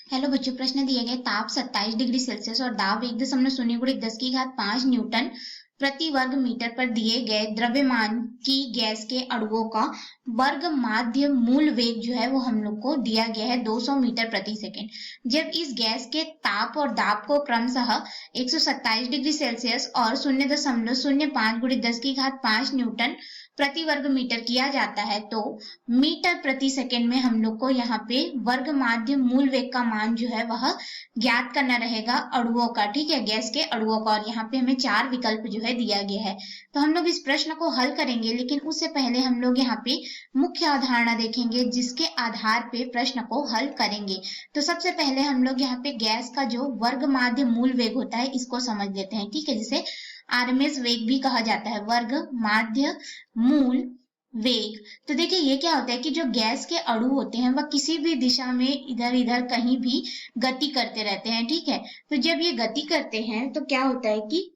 Hello बच्चों, प्रश्न दिया गया ताप 27 डिग्री सेल्सियस और दाब 1.0 × 10 की घात 5 न्यूटन प्रति वर्ग मीटर पर दिए गए द्रव्यमान की गैस के अणुओं का वर्ग माध्य मूल वेग जो है वो हम लोग को दिया गया है 200 मीटर प्रति सेकेंड। जब इस गैस के ताप और दाब को क्रमशः 127 डिग्री सेल्सियस और 0.05 × 10 की घात 5 न्यूटन प्रति वर्ग मीटर किया जाता है तो मीटर प्रति सेकंड में हम लोग को यहाँ पे वर्ग माध्य मूल वेग का मान जो है वह ज्ञात करना रहेगा अणुओं का, ठीक है, गैस के अणुओं का। और यहाँ पे हमें 4 विकल्प जो है दिया गया है। तो हम लोग इस प्रश्न को हल करेंगे, लेकिन उससे पहले हम लोग यहाँ पे मुख्य अवधारणा देखेंगे जिसके आधार पे प्रश्न को हल करेंगे। तो सबसे पहले हम लोग यहाँ पे गैस का जो वर्ग माध्य मूल वेग होता है इसको समझ लेते हैं, ठीक है, जिसे आरएमएस वेग भी कहा जाता है, वर्ग माध्य मूल वेग। तो देखिए ये क्या होता है कि जो गैस के अणु होते हैं वह किसी भी दिशा में इधर इधर कहीं भी गति करते रहते हैं, ठीक है। तो जब ये गति करते हैं तो क्या होता है कि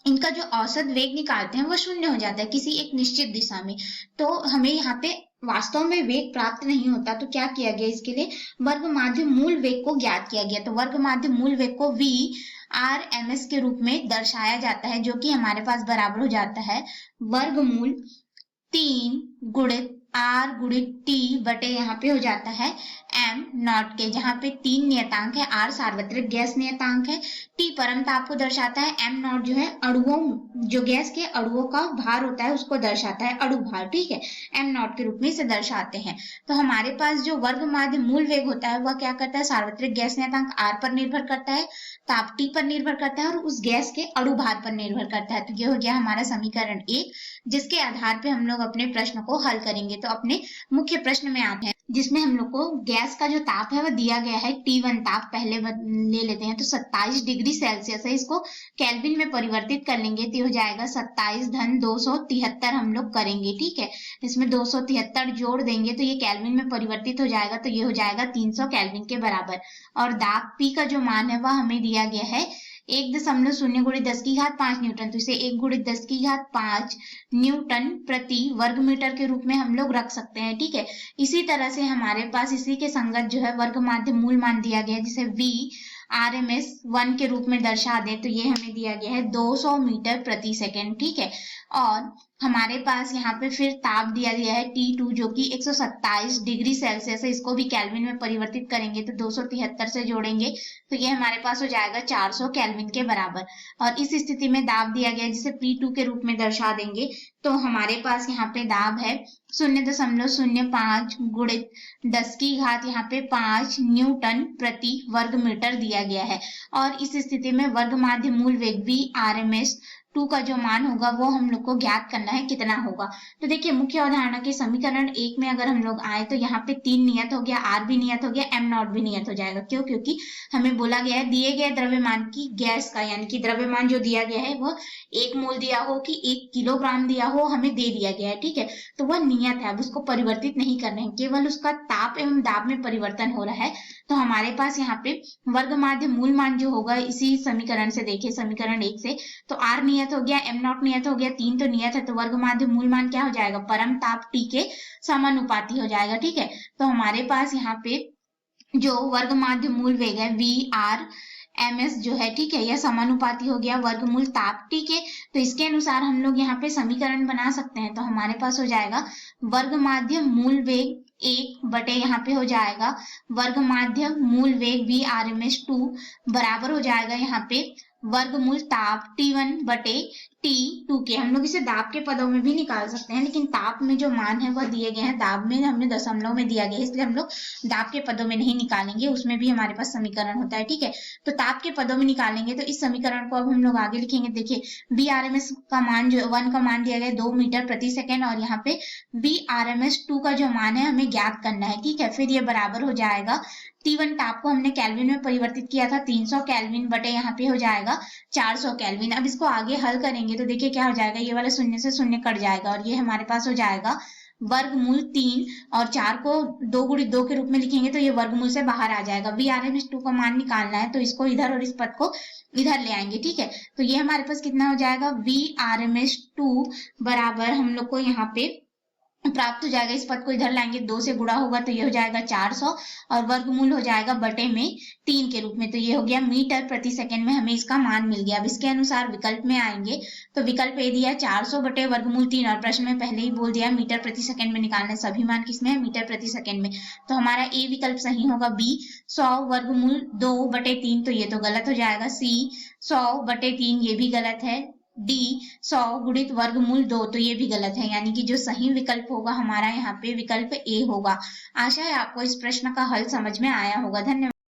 इनका जो औसत वेग निकालते हैं वो शून्य हो जाता है किसी एक निश्चित दिशा में। तो हमें यहाँ पे वास्तव में वेग प्राप्त नहीं होता, तो क्या किया गया, इसके लिए वर्ग माध्य मूल वेग को ज्ञात किया गया। तो वर्ग माध्य मूल वेग को v RMS के रूप में दर्शाया जाता है, जो कि हमारे पास बराबर हो जाता है वर्गमूल 3 गुणित R गुणित T बटे यहाँ पे हो जाता है m नॉट के, जहाँ पे 3 नियतांक है, R सार्वत्रिक गैस नियतांक है, T परम ताप को दर्शाता है, m नॉट जो है अणुओं, जो गैस के अणुओं का भार होता है उसको दर्शाता है, अणु भार, ठीक है, m नॉट के रूप में इसे दर्शाते हैं। तो हमारे पास जो वर्ग माध्य मूल वेग होता है वह क्या करता है, सार्वत्रिक गैस नियतांक R पर निर्भर करता है, ताप T पर निर्भर करता है और उस गैस के अणु भार पर निर्भर करता है। तो ये हो गया हमारा समीकरण 1, जिसके आधार पे हम लोग अपने प्रश्न को हल करेंगे। तो अपने मुख्य प्रश्न में आते हैं, जिसमें हम लोग को गैस का जो ताप है वह दिया गया है T1 ताप, पहले ले लेते हैं। तो 27 डिग्री सेल्सियस है, इसको केल्विन में परिवर्तित कर लेंगे तो हो जाएगा 27 धन 273 हम लोग करेंगे, ठीक है। इसमें 273 जोड़ देंगे तो ये केल्विन में परिवर्तित हो जाएगा, तो ये हो जाएगा 300 केल्विन के बराबर। और दाब P का जो मान है वह हमें दिया गया है 1.0 × 10 की घात 5 न्यूटन। तो इसे 1 × 10 की घात 5 न्यूटन प्रति वर्ग मीटर के रूप में हम लोग रख सकते हैं, ठीक है। इसी तरह से हमारे पास इसी के संगत जो है वर्ग माध्य मूल मान दिया गया है, जिसे V RMS 1 के रूप में दर्शा दे, तो ये हमें दिया गया है 200 मीटर प्रति सेकेंड, ठीक है। और हमारे पास यहाँ पे फिर ताप दिया गया है T2 जो कि 127 डिग्री सेल्सियस है, इसको भी केल्विन में परिवर्तित करेंगे तो 273 से जोड़ेंगे तो ये हमारे पास हो जाएगा 400 केल्विन के बराबर। और इस स्थिति में दाब दिया गया है जिसे P2 के रूप में दर्शा देंगे, तो हमारे पास यहाँ पे दाब है 0.05 गुणित 10 की घात यहाँ पे 5 न्यूटन प्रति वर्ग मीटर दिया गया है। और इस स्थिति में वर्ग माध्य मूल वेग भी RMS 2 का जो मान होगा वो हम लोग को ज्ञात करना है, कितना होगा। तो देखिए मुख्य अवधारणा के समीकरण 1 में अगर हम लोग आए तो यहाँ पे 3 नियत हो गया, R भी नियत हो गया, m नॉट भी नियत हो जाएगा। क्यों? क्योंकि हमें बोला गया है दिए गए द्रव्यमान की गैस का, यानी कि द्रव्यमान जो दिया गया है वह 1 मोल दिया हो कि 1 किलोग्राम दिया हो, हमें दे दिया गया है, ठीक है। तो वह नियत है, अब उसको परिवर्तित नहीं करना है, केवल उसका ताप एवं दाब में परिवर्तन हो रहा है। तो हमारे पास यहाँ पे वर्ग माध्य मूल मान जो होगा इसी समीकरण से देखिए, समीकरण 1 से, तो R नियत हो गया, m नॉट नियत हो गया, 3 तो नियत है, तो वर्ग माध्य मूल मान क्या हो जाएगा, परम ताप T के समानुपाती हो जाएगा, ठीक है। तो हमारे पास यहाँ पे जो वर्ग माध्य मूल वेग है VRMS जो है, ठीक है, यह समानुपाती हो गया वर्गमूल ताप T के। तो इसके अनुसार हम लोग यहाँ पे समीकरण बना सकते हैं। तो हमारे पास हो जाएगा वर्ग माध्य मूल वेग 1 बटे यहाँ पे हो जाएगा वर्ग माध्य मूल वेग VRMS 2 बराबर हो जाएगा यहाँ पे वर्गमूल ताप T1 बटे T2 के। हम लोग इसे दाब के पदों में भी निकाल सकते हैं, लेकिन ताप में जो मान है वह दिए गए हैं, दाब में हमने दशमलव में दिया गया है, इसलिए हम लोग दाब के पदों में नहीं निकालेंगे, उसमें भी हमारे पास समीकरण होता है, ठीक है। तो ताप के पदों में निकालेंगे तो इस समीकरण को अब हम लोग आगे लिखेंगे। देखिए VRMS का मान जो 1 का मान दिया गया है 2 मीटर प्रति सेकेंड, और यहाँ पे VRMS 2 का जो मान है हमें ज्ञात करना है, ठीक है। फिर ये बराबर हो जाएगा T1 ताप को हमने केल्विन में परिवर्तित किया था 300 केल्विन बटे यहाँ पे हो जाएगा 400 केल्विन। अब इसको आगे हल करेंगे तो देखिए क्या हो जाएगा, ये वाला शून्य से शून्य कट जाएगा और ये हमारे पास हो जाएगा वर्गमूल 3, और 4 को 2 × 2 के रूप में लिखेंगे तो ये वर्गमूल से बाहर आ जाएगा। VRMS 2 का मान निकालना है तो इसको इधर और इस पद को इधर ले आएंगे, ठीक है। तो ये हमारे पास कितना हो जाएगा, VRMS 2 बराबर हम लोग को यहाँ पे प्राप्त हो जाएगा। इस पद को इधर लाएंगे, 2 से गुणा होगा तो ये हो जाएगा 400 और वर्गमूल हो जाएगा बटे में 3 के रूप में। तो ये हो गया मीटर प्रति सेकंड में हमें इसका मान मिल गया। अब इसके अनुसार विकल्प में आएंगे तो विकल्प ए दिया 400 बटे वर्गमूल 3 और प्रश्न में पहले ही बोल दिया मीटर प्रति सेकंड में निकालना है। सभी मान किसमें है? मीटर प्रति सेकंड में। तो हमारा ए विकल्प सही होगा। बी 100 वर्गमूल 2 बटे 3 तो ये तो गलत हो जाएगा। सी 100 बटे 3 ये भी गलत है। डी 100 गुणित वर्गमूल 2 तो ये भी गलत है, यानी कि जो सही विकल्प होगा हमारा यहाँ पे विकल्प ए होगा। आशा है आपको इस प्रश्न का हल समझ में आया होगा। धन्यवाद।